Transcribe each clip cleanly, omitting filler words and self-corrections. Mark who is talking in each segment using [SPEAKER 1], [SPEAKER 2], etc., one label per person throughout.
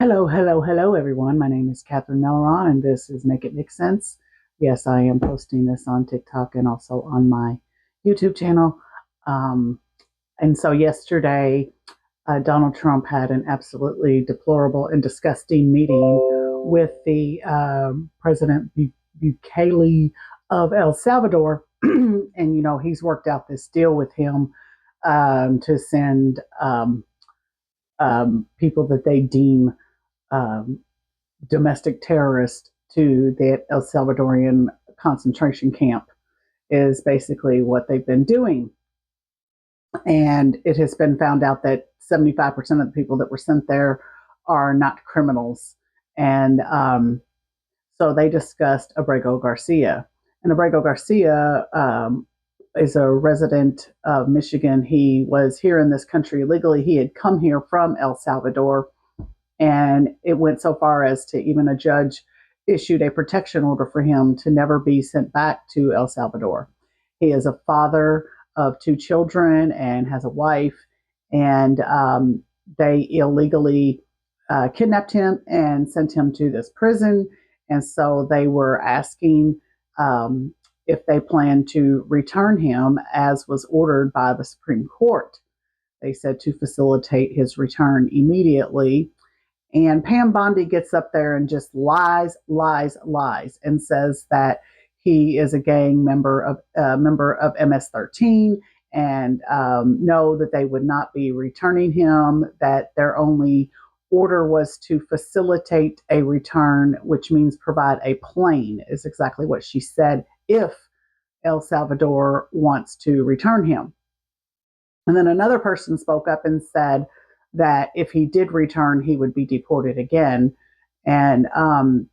[SPEAKER 1] Hello, hello, hello, everyone. My name is Catherine Melleron, and this is Make It Make Sense. Yes, I am posting this on TikTok and also on my YouTube channel. Um, and so yesterday, Donald Trump had an absolutely deplorable and disgusting meeting with the President Bukele of El Salvador. And, he's worked out this deal with him to send people that they deem um, domestic terrorist to the El Salvadorian concentration camp is basically what they've been doing. And it has been found out that 75% of the people that were sent there are not criminals. And so they discussed Abrego Garcia. And Abrego Garcia is a resident of Michigan. He was here in this country illegally. He had come here from El Salvador, and it went so far as to even a judge issued a protection order for him to never be sent back to El Salvador. He is a father of two children and has a wife, and they illegally kidnapped him and sent him to this prison. And so they were asking if they plan to return him as was ordered by the Supreme Court. They said to facilitate his return immediately. And Pam Bondi gets up there and just lies, lies, lies, and says that he is a gang member of MS-13, and no, that they would not be returning him. That their only order was to facilitate a return, which means provide a plane, is exactly what she said. If El Salvador wants to return him. And then another person spoke up and said that if he did return, he would be deported again. And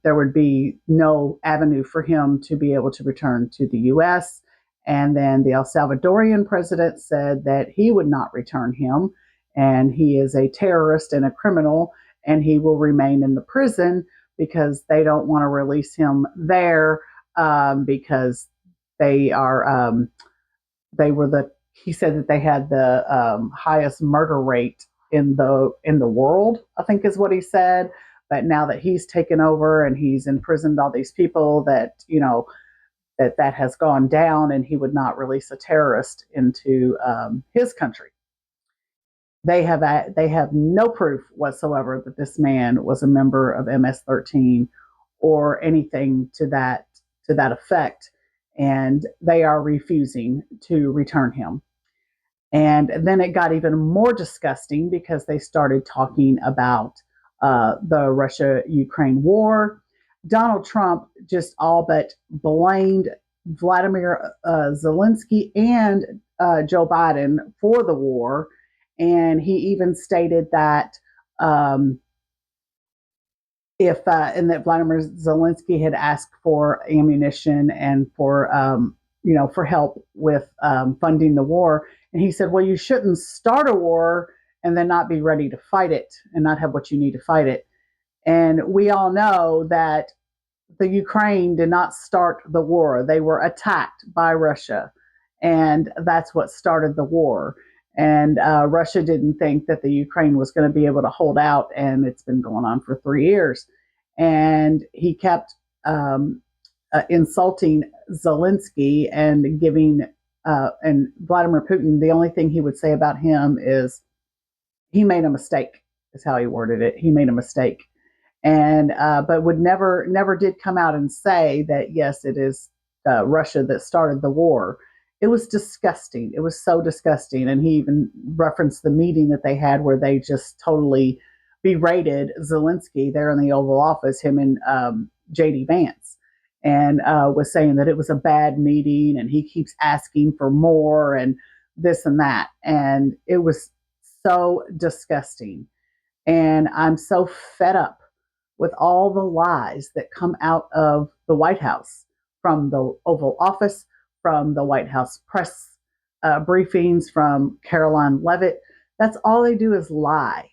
[SPEAKER 1] there would be no avenue for him to be able to return to the U.S. And then the El Salvadorian president said that he would not return him. And he is a terrorist and a criminal, and he will remain in the prison because they don't want to release him there because they are, they were the, he said that they had the highest murder rate in the world, I think is what he said. But now that he's taken over and he's imprisoned all these people, that that has gone down, and he would not release a terrorist into his country. They have no proof whatsoever that this man was a member of MS-13 or anything to that effect, and they are refusing to return him. And then it got even more disgusting because they started talking about the Russia-Ukraine war. Donald Trump just all but blamed Vladimir Zelensky and Joe Biden for the war. And he even stated that and that Vladimir Zelensky had asked for ammunition and for for help with funding the war. And he said, well, you shouldn't start a war and then not be ready to fight it and not have what you need to fight it. And we all know that the Ukraine did not start the war. They were attacked by Russia, and that's what started the war. And Russia didn't think that the Ukraine was going to be able to hold out, and it's been going on for 3 years. And he kept insulting Zelensky and giving and Vladimir Putin. The only thing he would say about him is he made a mistake, is how he worded it. He made a mistake, and but would never did come out and say that yes, it is Russia that started the war. It was disgusting. It was so disgusting. And he even referenced the meeting that they had where they just totally berated Zelensky there in the Oval Office, him and J.D. Vance, and was saying that it was a bad meeting and he keeps asking for more and this and that. And it was so disgusting. And I'm so fed up with all the lies that come out of the White House, from the Oval Office, from the White House press briefings, from Caroline Leavitt. That's all they do is lie.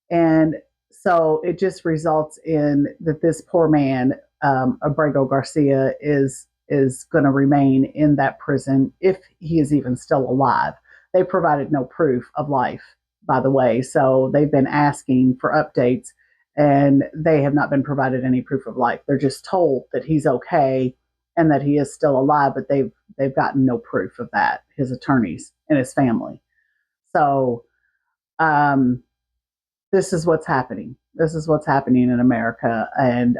[SPEAKER 1] And so it just results in that this poor man, Abrego Garcia, is going to remain in that prison if he is even still alive. They provided no proof of life, by the way, so they've been asking for updates, and they have not been provided any proof of life. They're just told that he's okay and that he is still alive, but they've gotten no proof of that. His attorneys and his family. So um, this is what's happening. This is what's happening in America, and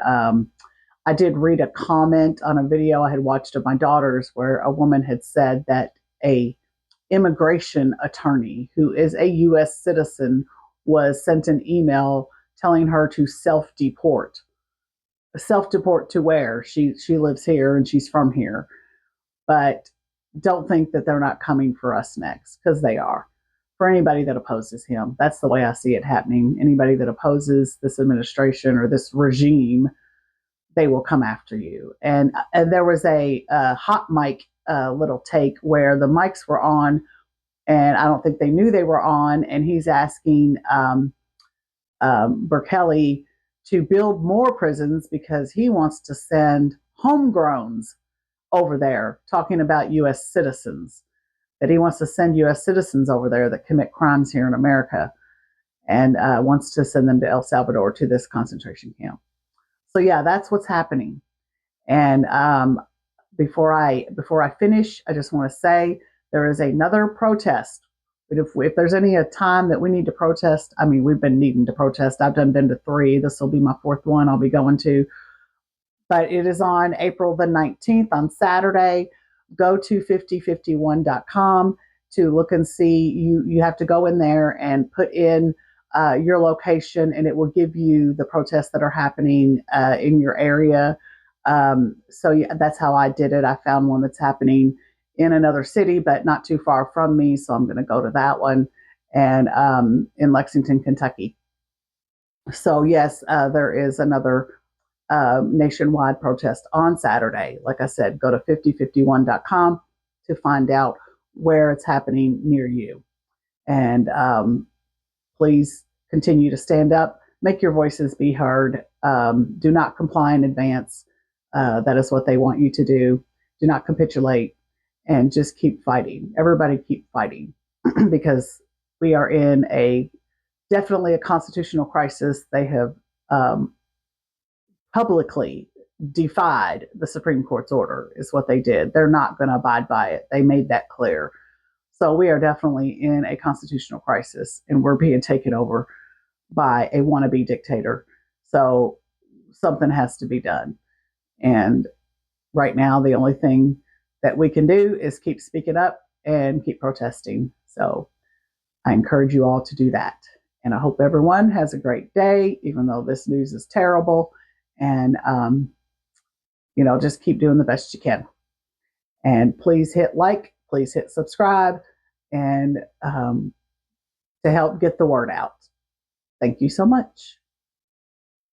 [SPEAKER 1] I did read a comment on a video I had watched of my daughters where a woman had said that a immigration attorney who is a U.S. citizen was sent an email telling her to self-deport. Self-deport to where? She lives here and she's from here, but don't think that they're not coming for us next, because they are. For anybody that opposes him, that's the way I see it happening. Anybody that opposes this administration or this regime, they will come after you. And there was a hot mic little take where the mics were on, and I don't think they knew they were on. And he's asking Berkeley to build more prisons because he wants to send homegrowns over there, talking about U.S. citizens, that he wants to send U.S. citizens over there that commit crimes here in America, and wants to send them to El Salvador, to this concentration camp. So yeah, that's what's happening. And before I finish, I just want to say there is another protest. But if there's any time that we need to protest, I mean, we've been needing to protest. I've been to 3. This will be my 4th one I'll be going to. But it is on April the 19th, on Saturday. Go to 5051.com to look and see. You have to go in there and put in your location, and it will give you the protests that are happening in your area. So yeah, that's how I did it. I found one that's happening in another city, but not too far from me. So I'm going to go to that one, and in Lexington, Kentucky. So yes, there is another nationwide protest on Saturday. Like I said, go to 5051.com to find out where it's happening near you. And please continue to stand up, make your voices be heard. Do not comply in advance. That is what they want you to do. Do not capitulate, and just keep fighting. Everybody keep fighting because we are in definitely a constitutional crisis. They have publicly defied the Supreme Court's order, is what they did. They're not going to abide by it. They made that clear. So we are definitely in a constitutional crisis, and we're being taken over by a wannabe dictator. So something has to be done. And right now, the only thing that we can do is keep speaking up and keep protesting. So I encourage you all to do that. And I hope everyone has a great day, even though this news is terrible. And, just keep doing the best you can. And please hit like, please hit subscribe, and to help get the word out. Thank you so much.